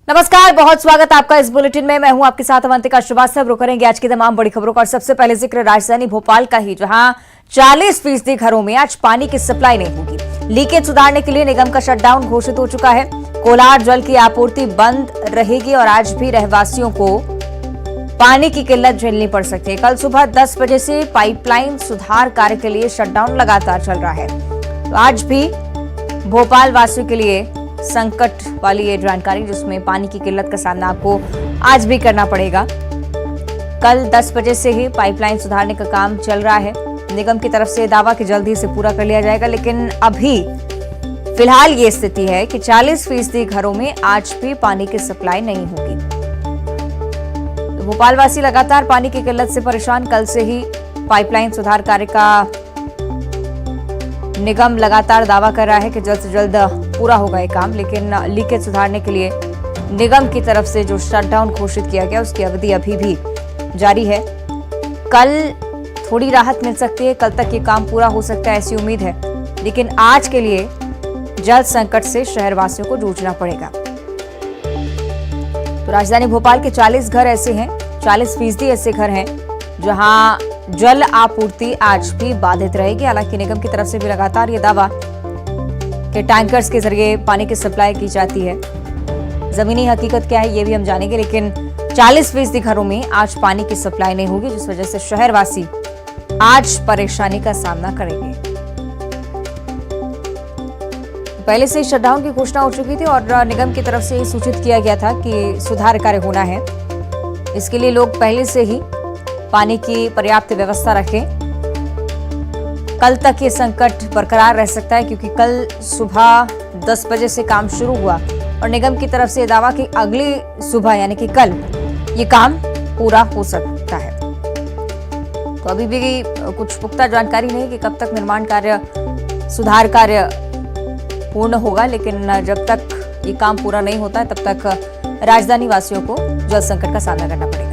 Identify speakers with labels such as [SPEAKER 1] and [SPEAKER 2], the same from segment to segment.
[SPEAKER 1] नमस्कार, बहुत स्वागत आपका इस बुलेटिन में। मैं हूं आपके साथ अवंतिका श्रीवास्तव। रुक करेंगे आज की तमाम बड़ी खबरों का और सबसे पहले जिक्र राजधानी भोपाल का ही, जहां 40% घरों में आज पानी की सप्लाई नहीं होगी। लीकेज सुधारने के लिए निगम का शटडाउन घोषित हो चुका है। कोलार जल की आपूर्ति बंद रहेगी और आज भी रहवासियों को पानी की किल्लत झेलनी पड़ सकती है। कल सुबह 10 बजे से पाइपलाइन सुधार कार्य के लिए शटडाउन लगातार चल रहा है। तो आज भी भोपाल वासियों के लिए संकट वाली ये जानकारी, जिसमें पानी की किल्लत का सामना आपको आज भी करना पड़ेगा। कल 10 बजे से ही पाइपलाइन सुधारने का काम चल रहा है। निगम की तरफ से दावा कि जल्दी से पूरा कर लिया जाएगा, लेकिन अभी फिलहाल ये स्थिति है कि 40% घरों में आज भी पानी की सप्लाई नहीं होगी। तो भोपाल वासी लगातार पानी की किल्लत से परेशान। कल से ही पाइपलाइन सुधार कार्य का निगम लगातार दावा कर रहा है कि जल्द से जल्द पूरा होगा ये काम, लेकिन लीकेज सुधारने के लिए निगम की तरफ से जो शटडाउन घोषित किया गया उसकी अवधि अभी भी जारी है। कल थोड़ी राहत मिल सकती है, कल तक ये काम पूरा हो सकता है ऐसी उम्मीद है, लेकिन आज के लिए जल संकट से शहरवासियों को जूझना पड़ेगा। तो राजधानी भोपाल के 40 घर ऐसे हैं, 40% ऐसे घर हैं जहां जल आपूर्ति आज भी बाधित रहेगी। हालांकि निगम की तरफ से भी लगातार ये दावा कि टैंकर्स के जरिए पानी की सप्लाई की जाती है। जमीनी हकीकत क्या है ये भी हम जानेंगे, लेकिन 40% घरों में आज पानी की सप्लाई नहीं होगी, जिस वजह से शहरवासी आज परेशानी का सामना करेंगे। पहले से शटडाउन की घोषणा हो चुकी थी और निगम की तरफ से सूचित किया गया था कि सुधार कार्य होना है। इसके लिए लोग पहले से ही पानी की पर्याप्त व्यवस्था रखें। कल तक ये संकट बरकरार रह सकता है, क्योंकि कल सुबह 10 बजे से काम शुरू हुआ और निगम की तरफ से दावा कि अगली सुबह यानी कि कल ये काम पूरा हो सकता है। तो अभी भी कुछ पुख्ता जानकारी नहीं कि कब तक निर्माण कार्य, सुधार कार्य पूर्ण होगा, लेकिन जब तक ये काम पूरा नहीं होता है तब तक राजधानी वासियों को जल संकट का सामना करना पड़ेगा।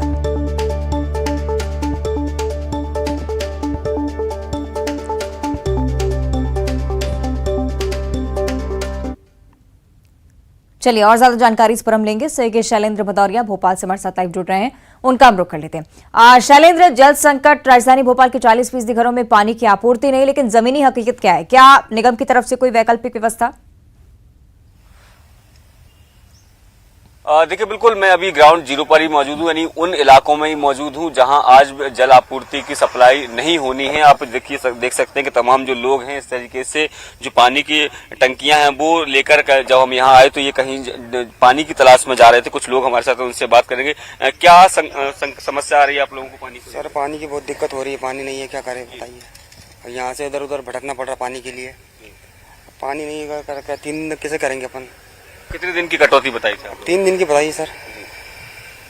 [SPEAKER 1] चलिए और ज्यादा जानकारी इस पर हम लेंगे। सहयोगी शैलेंद्र भदौरिया भोपाल से हमारे साथ लाइव जुड़ रहे हैं, उनका हम रुख कर लेते हैं। शैलेंद्र, जल संकट, राजधानी भोपाल के 40% घरों में पानी की आपूर्ति नहीं, लेकिन जमीनी हकीकत क्या है? क्या निगम की तरफ से कोई वैकल्पिक व्यवस्था?
[SPEAKER 2] देखिए, बिल्कुल मैं अभी ग्राउंड जीरो पर ही मौजूद हूँ, यानी उन इलाकों में ही मौजूद हूँ जहां आज जल आपूर्ति की सप्लाई नहीं होनी है। आप देख सकते हैं कि तमाम जो लोग हैं इस तरीके से जो पानी की टंकियां हैं वो लेकर जब हम यहाँ आए तो ये कहीं पानी की तलाश में जा रहे थे। कुछ लोग हमारे साथ, उनसे बात करेंगे। क्या समस्या आ रही है आप लोगों को पानी की?
[SPEAKER 3] सर, पानी की बहुत दिक्कत हो रही है, पानी नहीं है, क्या करें बताइए। और यहाँ से इधर उधर भटकना पड़ रहा पानी के लिए। पानी नहीं कर 3 दिन कैसे करेंगे अपन?
[SPEAKER 2] कितने दिन की कटौती बताई थी आप?
[SPEAKER 3] 3 दिन की बताइए सर।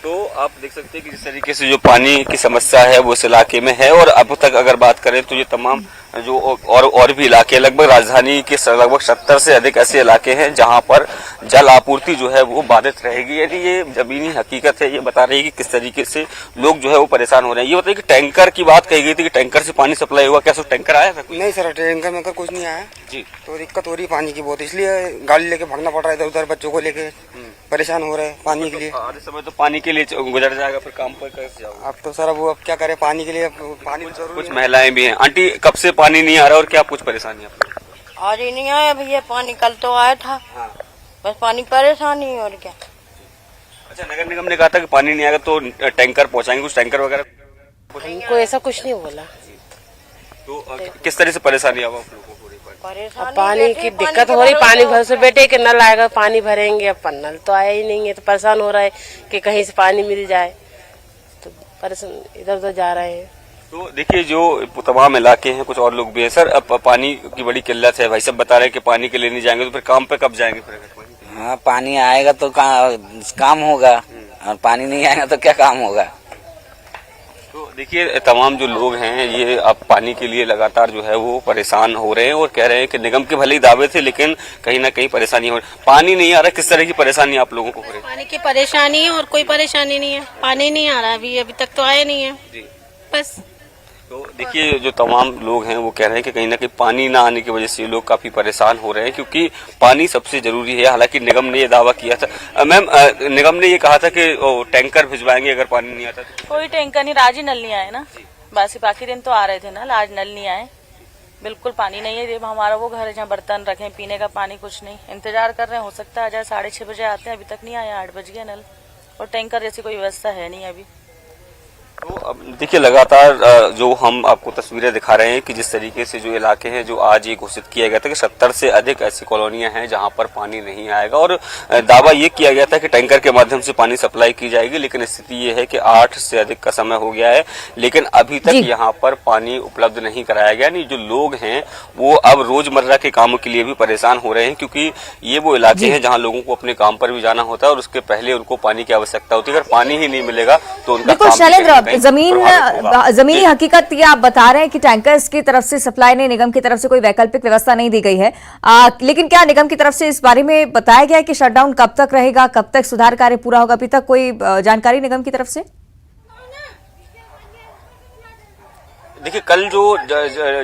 [SPEAKER 2] तो आप देख सकते हैं कि जिस तरीके से जो पानी की समस्या है वो इस इलाके में है, और अब तक अगर बात करें तो ये तमाम जो और भी इलाके, लगभग राजधानी के लगभग 70 से अधिक ऐसे इलाके हैं जहां पर जल आपूर्ति जो है वो बाधित रहेगी। यानी ये जमीनी हकीकत है, ये बता रही है कि किस तरीके से लोग जो है वो परेशान हो रहे हैं। ये बताइए कि टैंकर की बात कही गई थी कि टैंकर से पानी सप्लाई होगा, क्या सब टैंकर आया था?
[SPEAKER 3] नहीं सर, टैंकर में कुछ नहीं आया
[SPEAKER 2] जी।
[SPEAKER 3] तो दिक्कत हो रही पानी की बहुत, इसलिए गाड़ी लेके भागना पड़ रहा है इधर उधर, बच्चों को लेके परेशान हो रहे हैं पानी के लिए।
[SPEAKER 2] आधे समय तो पानी के लिए गुजर जाएगा, फिर काम पर कैसे जाओगे?
[SPEAKER 3] अब तो सर अब क्या करें, पानी के लिए पानी जरूरी।
[SPEAKER 2] कुछ महिलाएं भी हैं। आंटी, कब से पानी नहीं आ रहा और क्या कुछ परेशानी है आपको?
[SPEAKER 4] आज ही नहीं आया भैया, पानी कल तो आया था।
[SPEAKER 2] हाँ।
[SPEAKER 4] बस पानी परेशानी है और क्या।
[SPEAKER 2] अच्छा, नगर निगम ने कहा था कि पानी नहीं आएगा तो टैंकर पहुंचाएंगे, कुछ टैंकर वगैरह?
[SPEAKER 5] हमको ऐसा कुछ नहीं बोला।
[SPEAKER 2] तो किस तरह से परेशानी अब आप लोगों को?
[SPEAKER 5] पानी की दिक्कत हो रही, पानी घर से बेटे के नल आएगा, पानी भरेंगे, अपन नल तो आया ही नहीं है, तो परेशान हो रहा है कि कहीं से पानी मिल जाए, तो परेशान इधर उधर जा रहे हैं।
[SPEAKER 2] तो देखिए, जो तमाम इलाके हैं, कुछ और लोग भी हैं। सर, अब पानी की बड़ी किल्लत है, भाई सब बता रहे हैं कि पानी के लिए नहीं जाएंगे तो फिर काम पे कब जाएंगे? फिर
[SPEAKER 6] हाँ, पानी आएगा तो काम होगा, और पानी नहीं आएगा तो क्या काम होगा?
[SPEAKER 2] तो देखिए, तमाम जो लोग हैं ये अब पानी के लिए लगातार जो है वो परेशान हो रहे हैं और कह रहे हैं कि निगम के भले ही दावे थे, लेकिन कहीं ना कहीं परेशानी हो रही। पानी नहीं आ रहा, किस तरह की परेशानी आप लोगों को हो रही है?
[SPEAKER 7] पानी की परेशानी है और कोई परेशानी नहीं है। पानी नहीं आ रहा अभी तक तो आया नहीं है।
[SPEAKER 2] जी।
[SPEAKER 7] बस
[SPEAKER 2] तो देखिए जो तमाम लोग हैं वो कह रहे हैं कि कहीं ना कहीं पानी ना आने की वजह से लोग काफी परेशान हो रहे हैं, क्योंकि पानी सबसे जरूरी है। हालांकि निगम ने ये दावा किया था, मैम निगम ने ये कहा था कि टैंकर भिजवाएंगे अगर पानी नहीं आता तो।
[SPEAKER 7] कोई टैंकर नहीं, आज ही नल नहीं आए ना, बस बाकी दिन तो आ रहे थे ना, आज नल नहीं आए, बिल्कुल पानी नहीं है। जब हमारा वो घर है जहाँ बर्तन रखे पीने का पानी कुछ नहीं, इंतजार कर रहे हैं, हो सकता है आ जाए। 6:30 बजे आते हैं, अभी तक नहीं आया, 8 बज गए नल, और टैंकर जैसी कोई व्यवस्था है नहीं अभी।
[SPEAKER 2] तो अब देखिए लगातार जो हम आपको तस्वीरें दिखा रहे हैं कि जिस तरीके से जो इलाके हैं, जो आज ये घोषित किया गया था कि 70 से अधिक ऐसी कॉलोनियां हैं जहां पर पानी नहीं आएगा, और दावा ये किया गया था कि टैंकर के माध्यम से पानी सप्लाई की जाएगी। लेकिन स्थिति ये है कि 8 से अधिक का समय हो गया है, लेकिन अभी तक यहाँ पर पानी उपलब्ध नहीं कराया गया। नहीं, जो लोग हैं वो अब रोजमर्रा के कामों के लिए भी परेशान हो रहे हैं, क्योंकि ये वो इलाके हैं जहाँ लोगों को अपने काम पर भी जाना होता है और उसके पहले उनको पानी की आवश्यकता होती है। अगर पानी ही नहीं मिलेगा तो उनका काम
[SPEAKER 1] जमीनी हकीकत ये आप बता रहे हैं कि टैंकर्स की तरफ से सप्लाई नहीं, निगम की तरफ से कोई वैकल्पिक व्यवस्था नहीं दी गई है। लेकिन क्या निगम की तरफ से इस बारे में बताया गया है कि शटडाउन कब तक रहेगा, कब तक सुधार कार्य पूरा होगा? अभी तक कोई जानकारी निगम की तरफ से?
[SPEAKER 2] देखिए कल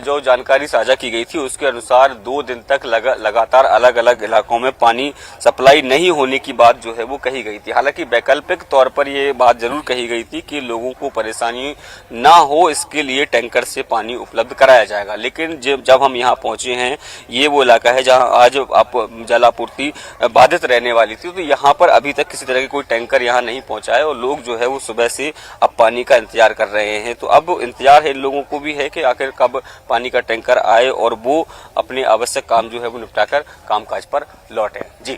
[SPEAKER 2] जो जानकारी साझा की गई थी उसके अनुसार 2 दिन तक लगातार अलग अलग इलाकों में पानी सप्लाई नहीं होने की बात जो है वो कही गई थी। हालांकि वैकल्पिक तौर पर ये बात जरूर कही गई थी कि लोगों को परेशानी ना हो इसके लिए टैंकर से पानी उपलब्ध कराया जाएगा। लेकिन जब हम यहाँ पहुंचे हैं, ये वो इलाका है जहाँ आज जल आपूर्ति बाधित रहने वाली थी, तो यहाँ पर अभी तक किसी तरह की कोई टैंकर यहाँ नहीं पहुंचा है और लोग जो है वो सुबह से अब पानी का इंतजार कर रहे हैं। तो अब इंतजार है लोगों को भी है कि आखिर कब पानी का टैंकर आए और वो अपने आवश्यक काम जो है वो निपटाकर कामकाज पर लौटे। जी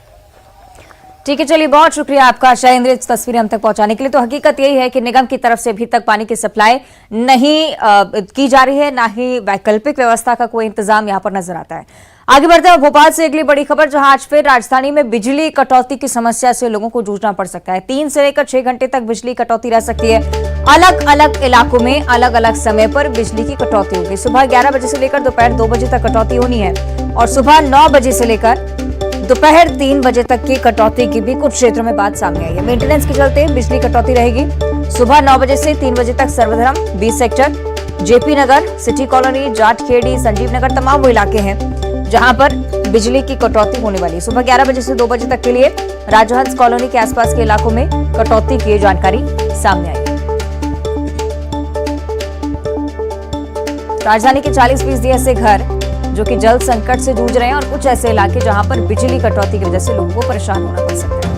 [SPEAKER 1] ठीक है, चलिए बहुत शुक्रिया आपका शैलेंद्र तस्वीरें हम तक पहुंचाने के लिए। तो हकीकत यही है कि निगम की तरफ से अभी तक पानी की सप्लाई नहीं की जा रही है, ना ही वैकल्पिक व्यवस्था का कोई इंतजाम यहां पर नजर आता है। आगे बढ़ते हैं भोपाल से अगली बड़ी खबर, जहां आज फिर राजधानी में बिजली कटौती की समस्या से लोगों को जूझना पड़ सकता है। 3 से लेकर 6 घंटे तक बिजली कटौती रह सकती है। अलग अलग इलाकों में अलग अलग समय पर बिजली की कटौती होगी। सुबह 11 बजे से लेकर दोपहर 2 बजे तक कटौती होनी है और सुबह 9 बजे से लेकर दोपहर 3 बजे तक की कटौती की भी कुछ क्षेत्रों में बात सामने आई है। मेंटेनेंस के चलते बिजली कटौती रहेगी। सुबह 9 बजे से 3 बजे तक सर्वधर्म, 20 सेक्टर, जेपी नगर, सिटी कॉलोनी, जाटखेड़ी, संजीव नगर तमाम वो इलाके हैं जहां पर बिजली की कटौती होने वाली है। सुबह 11 बजे से 2 बजे तक के लिए राजहंस कॉलोनी के आसपास के इलाकों में कटौती की जानकारी सामने आई है। राजधानी के 40% ऐसे घर जो कि जल संकट से जूझ रहे हैं और कुछ ऐसे इलाके जहां पर बिजली कटौती की वजह से लोगों को परेशान होना पड़ सकता है।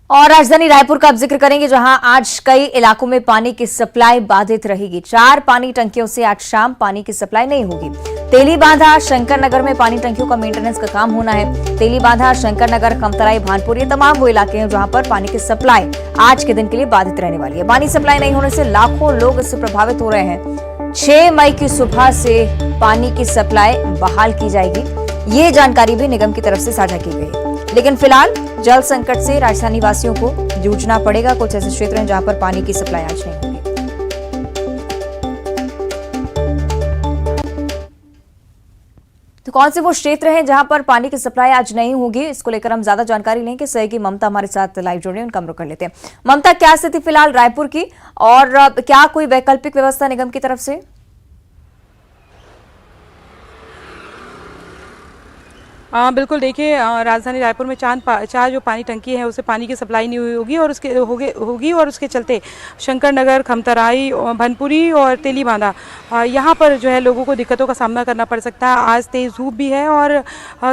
[SPEAKER 1] और राजधानी रायपुर का अब जिक्र करेंगे, जहां आज कई इलाकों में पानी की सप्लाई बाधित रहेगी। 4 पानी टंकियों से आज शाम पानी की सप्लाई नहीं होगी। तेली बांधा, शंकर नगर में पानी टंकियों का मेंटेनेंस का काम होना है। तेली बांधा, शंकर नगर, खमतराई, भानपुर ये तमाम वो इलाके हैं जहां पर पानी की सप्लाई आज के दिन के लिए बाधित रहने वाली है। पानी सप्लाई नहीं होने से लाखों लोग इससे प्रभावित हो रहे हैं। 6 मई की सुबह से पानी की सप्लाई बहाल की जाएगी, ये जानकारी भी निगम की तरफ से साझा की गई है। लेकिन फिलहाल जल संकट से राजधानी वासियों को जूझना पड़ेगा। कुछ ऐसे क्षेत्र हैं जहां पर पानी की सप्लाई आज नहीं होगी। तो कौन से वो क्षेत्र हैं जहां पर पानी की सप्लाई आज नहीं होगी, इसको लेकर हम ज्यादा जानकारी लेंगे। सहयोगी ममता हमारे साथ लाइव जुड़े हैं, उनका हम रुख कर लेते हैं। ममता, क्या स्थिति फिलहाल रायपुर की और क्या कोई वैकल्पिक व्यवस्था निगम की तरफ से?
[SPEAKER 8] बिल्कुल, देखिए राजधानी रायपुर में 4 जो पानी टंकी है उससे पानी की सप्लाई नहीं हुई होगी और उसके चलते शंकर नगर, खमतराई, भनपुरी और तेली बांधा यहाँ पर जो है लोगों को दिक्कतों का सामना करना पड़ सकता है। आज तेज़ धूप भी है और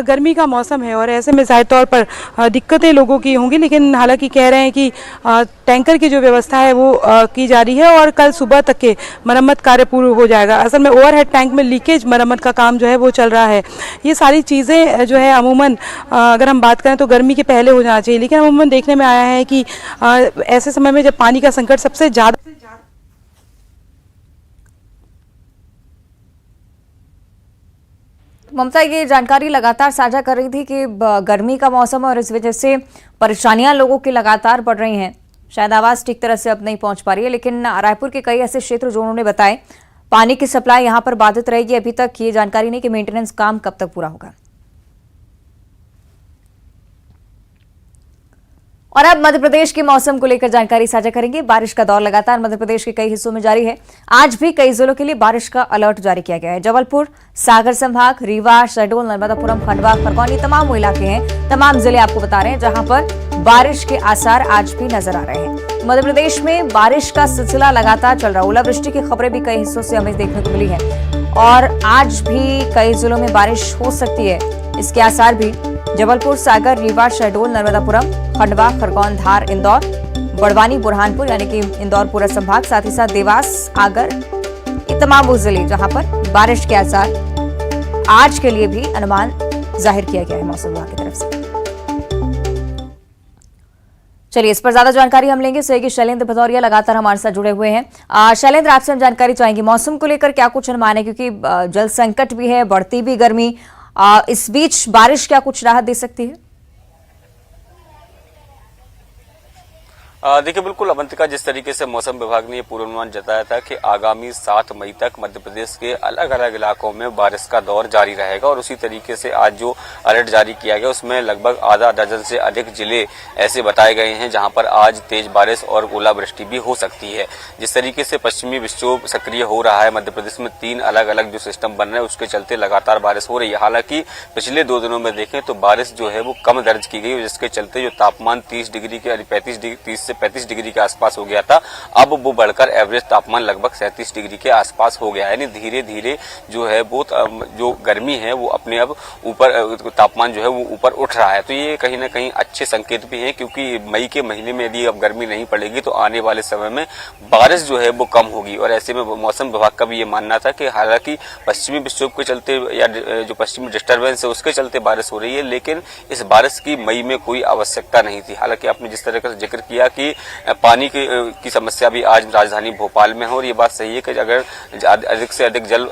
[SPEAKER 8] गर्मी का मौसम है और ऐसे में ज़ाहिर तौर पर दिक्कतें लोगों की होंगी। लेकिन हालांकि कह रहे हैं कि टैंकर की जो व्यवस्था है वो की जा रही है और कल सुबह तक के मरम्मत कार्य पूर्ण हो जाएगा। असल में ओवरहेड टैंक में लीकेज मरम्मत का काम जो है वो चल रहा है। ये सारी चीज़ें जो है अमूमन अगर हम बात करें तो गर्मी के पहले हो जाना चाहिए, लेकिन अमूमन देखने में आया है कि ऐसे समय में जब पानी का संकट सबसे ज़्यादा
[SPEAKER 1] ममता ये जानकारी लगातार साझा कर रही थी कि गर्मी का मौसम है और इस वजह से परेशानियां लोगों की लगातार बढ़ रही हैं। शायद आवाज ठीक तरह से अब नहीं पहुंच पा रही है, लेकिन रायपुर के कई ऐसे क्षेत्र जो उन्होंने बताए पानी की सप्लाई यहां पर बाधित रहेगी। अभी तक ये जानकारी नहीं कि मेंटेनेंस काम कब तक पूरा होगा। और अब मध्य प्रदेश के मौसम को लेकर जानकारी साझा करेंगे। बारिश का दौर लगातार मध्य प्रदेश के कई हिस्सों में जारी है। आज भी कई जिलों के लिए बारिश का अलर्ट जारी किया गया है। जबलपुर, सागर संभाग, रीवा, शहडोल, नर्मदापुरम, खंडवा, खरगोन तमाम वो इलाके हैं, तमाम जिले आपको बता रहे हैं जहां पर बारिश के आसार आज भी नजर आ रहे हैं। मध्य प्रदेश में बारिश का सिलसिला लगातार चल रहा है। ओलावृष्टि की खबरें भी कई हिस्सों से हमें देखने को मिली है और आज भी कई जिलों में बारिश हो सकती है, इसके आसार भी। जबलपुर, सागर, रीवा, शहडोल, नर्मदापुरम, खंडवा, खरगोन, धार, इंदौर, बड़वानी, बुरहानपुर यानी कि इंदौर पूरा संभाग, साथ ही साथ देवास, आगर, ये तमाम वो जिले जहां पर बारिश के आसार आज के लिए भी अनुमान जाहिर किया गया है मौसम विभाग की तरफ से। चलिए इस पर ज्यादा जानकारी हम लेंगे। सहयोगी शैलेंद्र भदौरिया लगातार हमारे साथ जुड़े हुए हैं। शैलेंद्र, आपसे हम जानकारी चाहेंगे मौसम को लेकर क्या कुछ अनुमान है, क्योंकि जल संकट भी है, बढ़ती भी गर्मी, इस बीच बारिश क्या कुछ राहत दे सकती है?
[SPEAKER 2] देखिए बिल्कुल अवंतिका, जिस तरीके से मौसम विभाग ने ये पूर्वानुमान जताया था कि आगामी 7 मई तक मध्य प्रदेश के अलग अलग इलाकों में बारिश का दौर जारी रहेगा और उसी तरीके से आज जो अलर्ट जारी किया गया उसमें लगभग आधा दर्जन से अधिक जिले ऐसे बताए गए हैं जहां पर आज तेज बारिश और ओलावृष्टि भी हो सकती है। जिस तरीके से पश्चिमी विक्षोभ सक्रिय हो रहा है मध्य प्रदेश में, 3 अलग अलग जो सिस्टम बन रहे हैं उसके चलते लगातार बारिश हो रही है। हालांकि पिछले 2 दिनों में देखें तो बारिश जो है वो कम दर्ज की गई, जिसके चलते जो तापमान 30 से 35 डिग्री के आसपास हो गया था, अब वो बढ़कर एवरेज तापमान लगभग 37 डिग्री के आसपास हो गया है। यानी धीरे धीरे जो है वो जो गर्मी है वो अपने अब ऊपर, तापमान जो है वो ऊपर उठ रहा है। तो ये कहीं ना कहीं अच्छे संकेत भी हैं, क्योंकि मई के महीने में यदि अब गर्मी नहीं पड़ेगी तो आने वाले समय में बारिश जो है वो कम होगी। और ऐसे में मौसम विभाग का भी ये मानना था कि हालांकि पश्चिमी विक्षोभ के चलते या जो पश्चिमी डिस्टर्बेंस है उसके चलते बारिश हो रही है, लेकिन इस बारिश की मई में कोई आवश्यकता नहीं थी। हालांकि आपने जिस तरह का जिक्र किया कि पानी की समस्या भी आज राजधानी भोपाल में है और ये बात सही है कि अगर अधिक से अधिक जल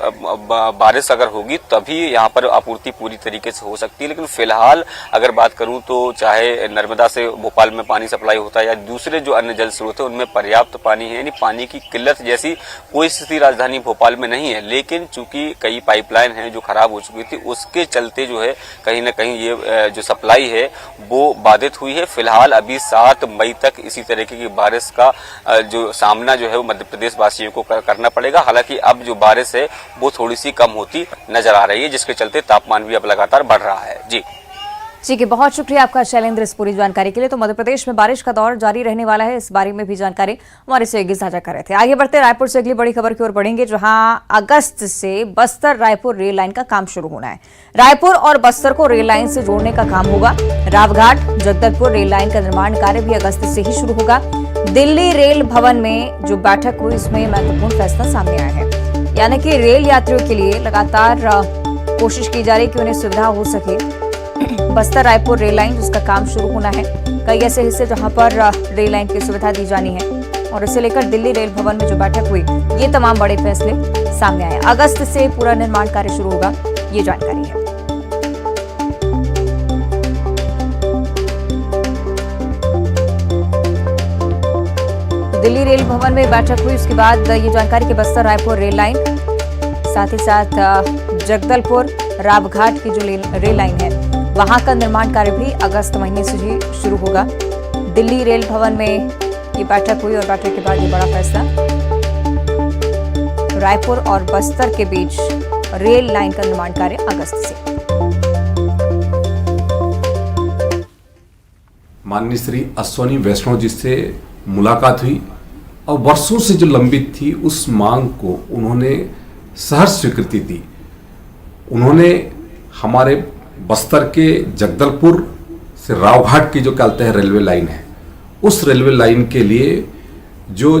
[SPEAKER 2] बारिश अगर होगी तभी यहाँ पर आपूर्ति पूरी तरीके से हो सकती है। लेकिन फिलहाल अगर बात करूं तो चाहे नर्मदा से भोपाल में पानी सप्लाई होता है या दूसरे जो अन्य जल स्रोत है उनमें पर्याप्त पानी है, यानी पानी की किल्लत जैसी कोई स्थिति राजधानी भोपाल में नहीं है। लेकिन चूंकि कई पाइपलाइन हैं जो खराब हो चुकी थी, उसके चलते जो है कहीं ना कहीं ये जो सप्लाई है वो बाधित हुई है। फिलहाल अभी 7 मई तक इसी तरीके की बारिश का जो सामना जो है वो मध्य प्रदेश वासियों को करना पड़ेगा। हालांकि अब जो बारिश है वो थोड़ी सी कम होती नजर आ रही है, जिसके चलते तापमान भी अब लगातार बढ़ रहा है। जी
[SPEAKER 1] ठीक है, बहुत शुक्रिया आपका शैलेंद्र इस पूरी जानकारी के लिए। तो मध्य प्रदेश में बारिश का दौर जारी रहने वाला है, इस बारे में भी जानकारी हमारे सहयोगी साझा कर रहे थे। आगे बढ़ते रायपुर से अगली बड़ी खबर की ओर बढ़ेंगे, जहां अगस्त से बस्तर रायपुर रेल लाइन का काम शुरू होना है। रायपुर और बस्तर को रेल लाइन से जोड़ने का काम होगा। रावघाट जगदलपुर रेल लाइन का निर्माण कार्य भी अगस्त से ही शुरू होगा। दिल्ली रेल भवन में जो बैठक हुई उसमें महत्वपूर्ण फैसला सामने आया है, यानी कि रेल यात्रियों के लिए लगातार कोशिश की जा रही है कि उन्हें सुविधा हो सके। बस्तर रायपुर रेल लाइन जिसका काम शुरू होना है, कई ऐसे हिस्से जहां पर रेल लाइन की सुविधा दी जानी है और इसे लेकर दिल्ली रेल भवन में जो बैठक हुई ये तमाम बड़े फैसले सामने आए। अगस्त से पूरा निर्माण कार्य शुरू होगा, ये जानकारी है। दिल्ली रेल भवन में बैठक हुई, उसके बाद ये जानकारी कि बस्तर रायपुर रेल लाइन, साथ ही साथ जगदलपुर रावघाट की जो रेल लाइन है वहां का निर्माण कार्य भी अगस्त महीने से ही शुरू होगा। दिल्ली रेल भवन में ये बैठक हुई और बैठक के बाद ये बड़ा फैसला, रायपुर और बस्तर के बीच रेल लाइन का निर्माण कार्य अगस्त से।
[SPEAKER 9] माननीय श्री अश्वनी वैष्णव जी से मुलाकात हुई और वर्षों से जो लंबित थी उस मांग को उन्होंने सहर्ष स्वीकृति दी। उन्होंने हमारे बस्तर के जगदलपुर से रावघाट की जो कहते हैं रेलवे लाइन है, उस रेलवे लाइन के लिए जो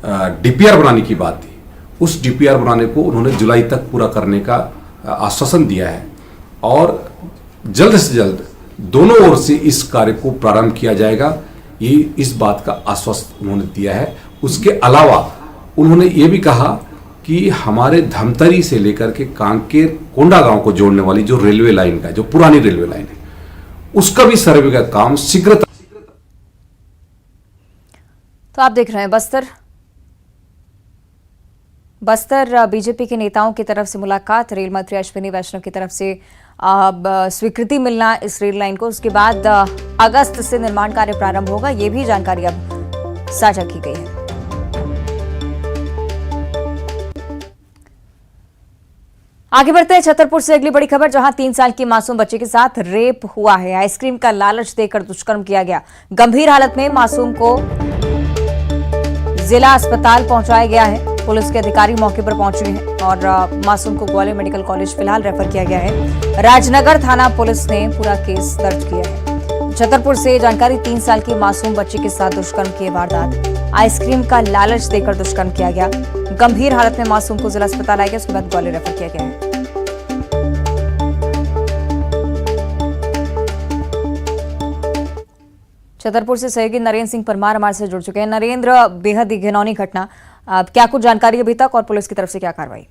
[SPEAKER 9] डीपीआर बनाने की बात थी, उस डीपीआर बनाने को उन्होंने जुलाई तक पूरा करने का आश्वासन दिया है और जल्द से जल्द दोनों ओर से इस कार्य को प्रारंभ किया जाएगा, ये इस बात का आश्वासन उन्होंने दिया है। उसके अलावा उन्होंने ये भी कहा कि हमारे धमतरी से लेकर के कांकेर कोंडा गांव को जोड़ने वाली जो रेलवे लाइन का, जो पुरानी रेलवे लाइन है, उसका भी सर्वे का काम शीघ्रता।
[SPEAKER 1] तो आप देख रहे हैं बस्तर बीजेपी के नेताओं की तरफ से मुलाकात, रेल मंत्री अश्विनी वैष्णव की तरफ से अब स्वीकृति मिलना इस रेल लाइन को, उसके बाद अगस्त से निर्माण कार्य प्रारंभ होगा, ये भी जानकारी अब साझा की गई है। आगे बढ़ते हैं छतरपुर से अगली बड़ी खबर, जहां 3 साल की मासूम बच्चे के साथ रेप हुआ है। आइसक्रीम का लालच देकर दुष्कर्म किया गया। गंभीर हालत में मासूम को जिला अस्पताल पहुंचाया गया है। पुलिस के अधिकारी मौके पर पहुंचे हैं और मासूम को ग्वालियर मेडिकल कॉलेज फिलहाल रेफर किया गया है। राजनगर थाना पुलिस ने पूरा केस दर्ज किया है। छतरपुर से जानकारी, 3 साल की मासूम बच्चे के साथ दुष्कर्म की वारदात। आइसक्रीम का लालच देकर दुष्कर्म किया गया। गंभीर हालत में मासूम को जिला अस्पताल लाया गया, उसके बाद ग्वालियर रेफर किया गया है। छतरपुर से सहयोगी नरेंद्र सिंह परमार हमारे से जुड़ चुके हैं। नरेंद्र, बेहद ही घिनौनी घटना, अब क्या कुछ जानकारी अभी तक और पुलिस की तरफ से क्या कार्रवाई?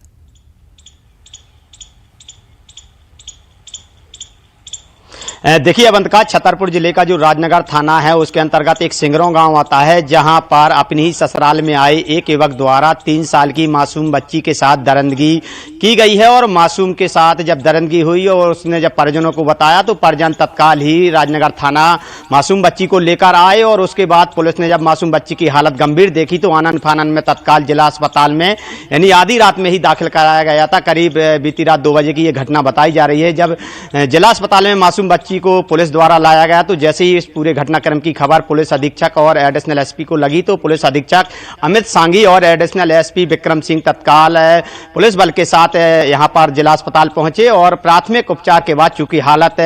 [SPEAKER 10] देखिए अवंतिका, छतरपुर जिले का जो राजनगर थाना है उसके अंतर्गत एक सिंगरों गांव आता है, जहां पर अपनी ही ससुराल में आए एक युवक द्वारा 3 साल की मासूम बच्ची के साथ दरिंदगी की गई है। और मासूम के साथ जब दरिंदगी हुई और उसने जब परिजनों को बताया तो परिजन तत्काल ही राजनगर थाना मासूम बच्ची को लेकर आए और उसके बाद पुलिस ने जब मासूम बच्ची की हालत गंभीर देखी तो आनन फानन में तत्काल जिला अस्पताल में यानी आधी रात में ही दाखिल कराया गया था। करीब बीती रात 2 बजे की यह घटना बताई जा रही है। जब जिला अस्पताल में मासूम बच्ची को पुलिस द्वारा लाया गया तो जैसे ही इस पूरे घटनाक्रम की खबर पुलिस अधीक्षक और एडिशनल एसपी को लगी तो पुलिस अधीक्षक अमित सांगी और एडिशनल एसपी विक्रम सिंह तत्काल पुलिस बल के साथ यहां पर जिला अस्पताल पहुंचे और प्राथमिक उपचार के बाद चूंकि हालत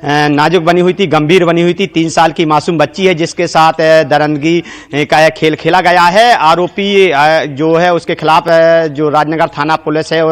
[SPEAKER 10] नाजुक बनी हुई थी, गंभीर बनी हुई थी, 3 साल की मासूम बच्ची है जिसके साथ दरिंदगी का खेल खेला गया है। आरोपी जो है उसके खिलाफ जो राजनगर थाना पुलिस है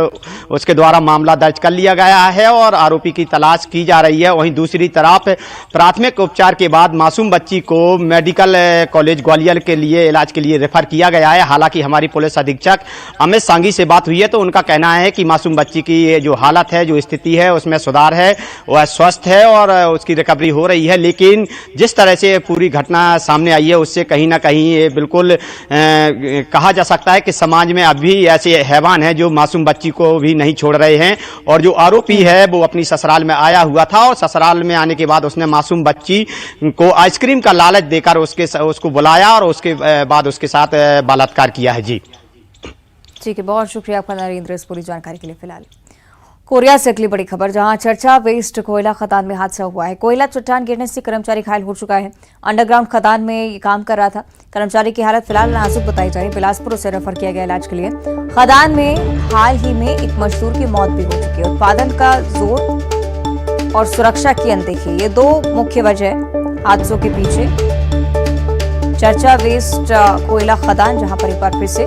[SPEAKER 10] उसके द्वारा मामला दर्ज कर लिया गया है और आरोपी की तलाश की जा रही है। वहीं दूसरी तरफ प्राथमिक उपचार के बाद मासूम बच्ची को मेडिकल कॉलेज ग्वालियर के लिए इलाज के लिए रेफर किया गया है। हालांकि हमारी पुलिस अधीक्षक अमित सांगी से बात हुई है तो उनका कहना है कि मासूम बच्ची की जो हालत है, जो स्थिति है उसमें सुधार है, वह स्वस्थ है और उसकी रिकवरी हो रही है। लेकिन जिस तरह से पूरी घटना सामने आई है उससे कहीं ना कहीं ये बिल्कुल कहा जा सकता है कि समाज में अभी ऐसे हैवान हैं जो मासूम बच्ची को भी नहीं छोड़ रहे हैं। और जो आरोपी है वो अपनी ससुराल में आया हुआ था और ससुराल में आने के बाद उसने मासूम बच्ची को आइसक्रीम का लालच देकर उसको बुलाया और उसके बाद उसके साथ बलात्कार किया है। जी
[SPEAKER 1] ठीक है, बहुत शुक्रिया आपका नरेंद्र इस पूरी जानकारी के लिए। फिलहाल कोरिया से अगली बड़ी खबर, जहां चर्चा वेस्ट कोयला खदान में हादसा हुआ है। कोयला चट्टान गिरने से कर्मचारी घायल हो चुका है। अंडरग्राउंड खदान में ये काम कर रहा था। कर्मचारी की हालत फिलहाल नाजुक बताई जा रही है। बिलासपुर उसे रेफर किया गया इलाज के लिए। खदान में हाल ही में एक मजदूर की मौत भी हो चुकी है। उत्पादन का जोर और सुरक्षा की अनदेखी, ये 2 मुख्य वजह हादसों के पीछे। चर्चा वेस्ट कोयला खदान, जहां पर एक बार फिर से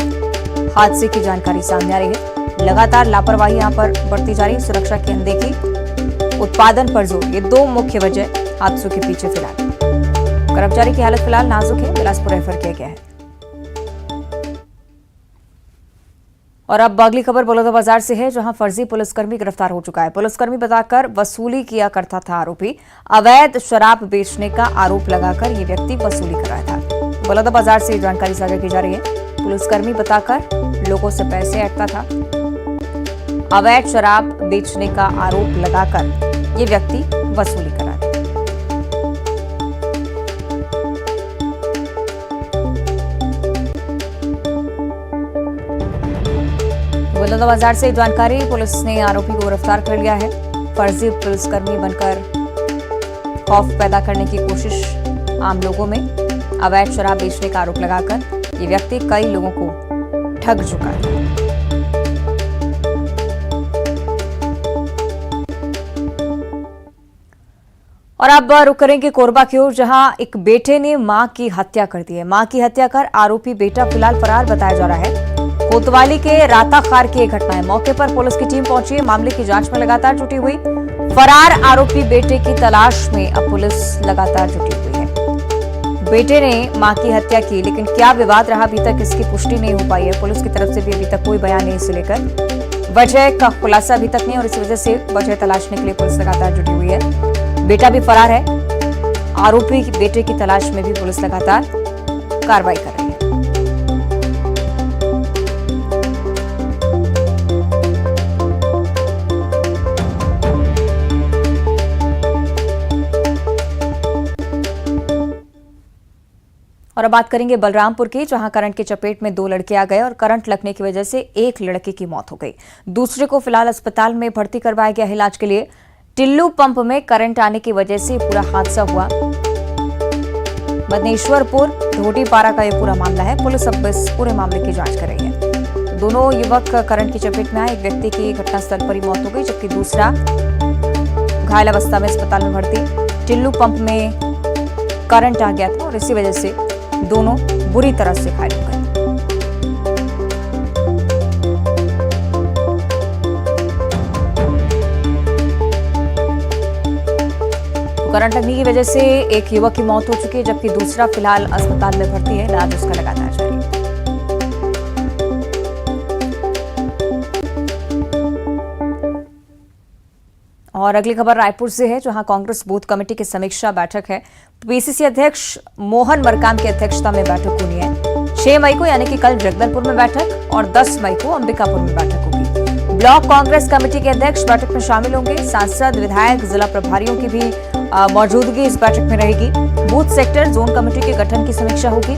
[SPEAKER 1] हादसे की जानकारी सामने आ रही है। लगातार लापरवाही यहां पर बढ़ती जा रही है। सुरक्षा की अनदेखी, उत्पादन पर जोर, ये 2 मुख्य वजह हादसों के पीछे। फिलहाल कर्मचारी की हालत फिलहाल नाजुक है, बिलासपुर रेफर किया गया है। और अब अगली खबर बलौदाबाजार से है, जहां फर्जी पुलिसकर्मी गिरफ्तार हो चुका है। पुलिसकर्मी बताकर वसूली किया करता था आरोपी। अवैध शराब बेचने का आरोप लगाकर ये व्यक्ति वसूली कर रहा था। बलौदाबाजार से जानकारी साझा की जा रही है। पुलिसकर्मी बताकर लोगों से पैसे ऐंठता था। अवैध शराब बेचने का आरोप लगाकर ये व्यक्ति वसूली कर रहा था। बलौदाबाजार से जानकारी, पुलिस ने आरोपी को गिरफ्तार कर लिया है। फर्जी पुलिसकर्मी बनकर खौफ पैदा करने की कोशिश आम लोगों में, अवैध शराब बेचने का आरोप लगाकर ये व्यक्ति कई लोगों को ठग चुका है। और अब रुक करेंगे कोरबा की ओर, जहां एक बेटे ने मां की हत्या कर दी है। मां की हत्या कर आरोपी बेटा फिलहाल फरार बताया जा रहा है। कोतवाली के राताखार की एक घटना है। मौके पर पुलिस की टीम पहुंची है। मामले की जांच में लगातार जुटी हुई। फरार आरोपी बेटे की तलाश में अब पुलिस लगातार जुटी हुई है। बेटे ने मां की हत्या की, लेकिन क्या विवाद रहा अभी तक इसकी पुष्टि नहीं हो पाई है। पुलिस की तरफ से भी अभी तक कोई बयान नहीं इसे लेकर। वजह का खुलासा अभी तक नहीं और इस वजह से वजह तलाशने के लिए पुलिस लगातार जुटी हुई है। बेटा भी फरार है। आरोपी बेटे की तलाश में भी पुलिस लगातार कार्रवाई कर रही है। और अब बात करेंगे बलरामपुर की, जहां करंट की चपेट में 2 लड़के आ गए और करंट लगने की वजह से एक लड़के की मौत हो गई। दूसरे को फिलहाल अस्पताल में भर्ती करवाया गया इलाज के लिए। टिल्लू पंप में करंट आने की वजह से पूरा हादसा हुआ। मदनेश्वरपुर धोटीपारा का यह पूरा मामला है। पुलिस अब इस पूरे मामले की जांच कर रही है। दोनों युवक करंट की चपेट में आए। एक व्यक्ति की घटनास्थल पर ही मौत हो गई, जबकि दूसरा घायल अवस्था में अस्पताल में भर्ती। टिल्लू पंप में करंट आ गया था और इसी वजह से दोनों बुरी तरह से घायल हो गए। करंट लगने की वजह से एक युवक की मौत हो चुकी है, जबकि दूसरा फिलहाल अस्पताल में भर्ती है। इलाज उसका लगातार जारी है। और अगली खबर रायपुर से है, जहां कांग्रेस बूथ कमेटी की समीक्षा बैठक है। पीसीसी अध्यक्ष मोहन मरकाम की अध्यक्षता में बैठक होनी है। 6 मई को यानी कि कल जगदलपुर में बैठक और 10 मई को अंबिकापुर में बैठक होगी। ब्लॉक कांग्रेस कमेटी के अध्यक्ष बैठक में शामिल होंगे। सांसद, विधायक, जिला प्रभारियों की भी मौजूदगी इस बैठक में रहेगी। बूथ सेक्टर जोन कमेटी के गठन की समीक्षा होगी।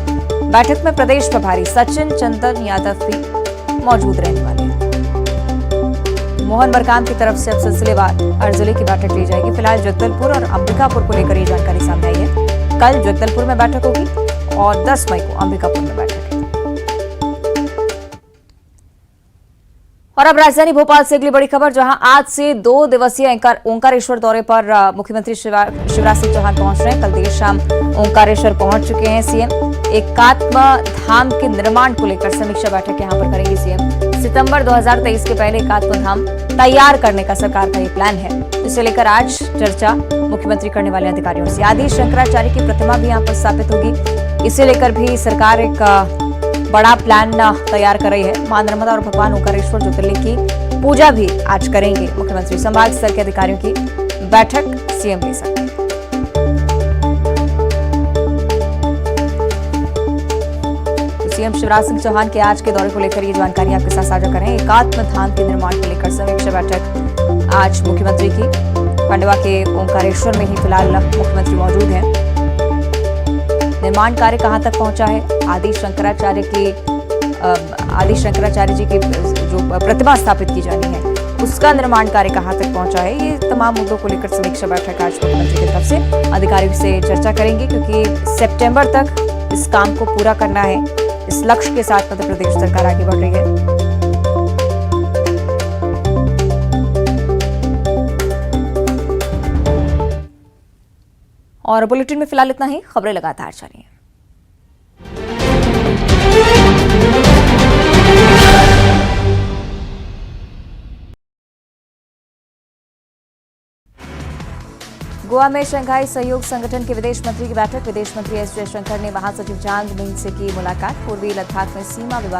[SPEAKER 1] बैठक में प्रदेश प्रभारी सचिन चंदन यादव भी मौजूद रहने वाले हैं। मोहन मरकाम की तरफ से अब सिलसिलेवार हर जिले की बैठक ली जाएगी। फिलहाल जगदलपुर और अंबिकापुर को लेकर ये जानकारी सामने आई है। कल जगदलपुर में बैठक होगी और 10 मई को अंबिकापुर में बैठक है। और अब राजधानी भोपाल से अगली बड़ी खबर, जहां आज से 2 दिवसीय ओंकारेश्वर दौरे पर मुख्यमंत्री शिवराज सिंह चौहान पहुंच रहे हैं। कल देर शाम ओंकारेश्वर पहुंच चुके हैं सीएम। एकात्म धाम के निर्माण को लेकर समीक्षा बैठक यहां पर करेंगे सीएम। सितंबर 2023 के पहले एकात्म धाम तैयार करने का सरकार का ये प्लान है, जिसे लेकर आज चर्चा मुख्यमंत्री करने वाले अधिकारियों से। आदि शंकराचार्य की प्रतिमा भी यहाँ पर स्थापित होगी। इसे लेकर भी सरकार एक बड़ा प्लान तैयार कर रही है। मां नर्मदा और भगवान ओंकारेश्वर ज्योतिर्लिंग की पूजा भी आज करेंगे मुख्यमंत्री। संभाग स्तर के अधिकारियों की बैठक सीएम ले सकते हैं। सीएम शिवराज सिंह चौहान के आज के दौरे को लेकर ये जानकारी आपके साथ साझा करें। एकात्म धाम के निर्माण को लेकर समीक्षा बैठक आज मुख्यमंत्री की। खंडवा के ओंकारेश्वर में ही फिलहाल मुख्यमंत्री मौजूद हैं। निर्माण कार्य कहां तक पहुंचा है, आदि शंकराचार्य जी की जो प्रतिमा स्थापित की जानी है उसका निर्माण कार्य कहां तक पहुंचा है, ये तमाम मुद्दों को लेकर समीक्षा बैठक आज मुख्यमंत्री की तरफ से अधिकारियों से चर्चा करेंगे, क्योंकि सितंबर तक इस काम को पूरा करना है। इस लक्ष्य के साथ मध्य प्रदेश सरकार आगे बढ़ रही है। और बुलेटिन में फिलहाल इतना ही। खबरें लगातार जारी हैं। गोवा में शंघाई सहयोग संगठन के विदेश मंत्री की बैठक। विदेश मंत्री एस जयशंकर ने महासचिव झांग मिंग से की मुलाकात। पूर्वी लद्दाख में सीमा विवाद